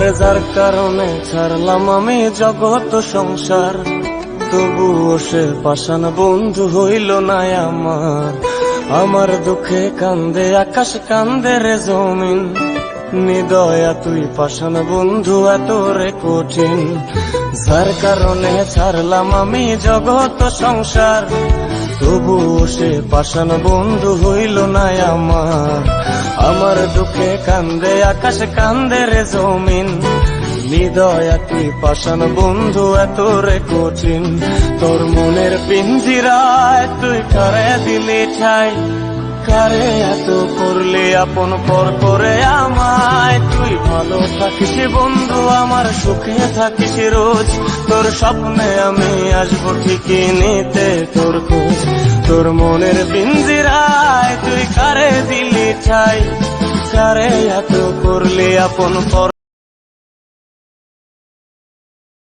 ওরে যার কারণে ছাড়লাম আমি জগৎ সংসার, তবুও সে পাষাণ বন্ধু হইল না আমার। আমার দুঃখে কান্দে আকাশ, কান্দে রে জমিন, নিদয়া তুই পাষাণ বন্ধু এত রে কঠিন। যার কারণে ছাড়লাম আমি জগৎ সংসার, তবুও সে পাষাণ বন্ধু হইল না আমার। আমার দুঃখে কান্দে আকাশ, কান্দে রে জমিন, নিদয়া তুই পাষাণ বন্ধু এত রে কঠিন। তোর মনের পিঞ্জিরায় তুই কারে দিলি ঠাই, কারে এত করলি আপন পর করে আমায়। তুই ভালো থাকিস বন্ধু আমার, সুখে থাকিস রোজ, তোর স্বপ্নে আমি আসবো ঠিকই নিতে তোর খোঁজ। তোর মনের পিঞ্জিরায় তুই কারে দিলি ঠাই, কারে এত করলি আপন পর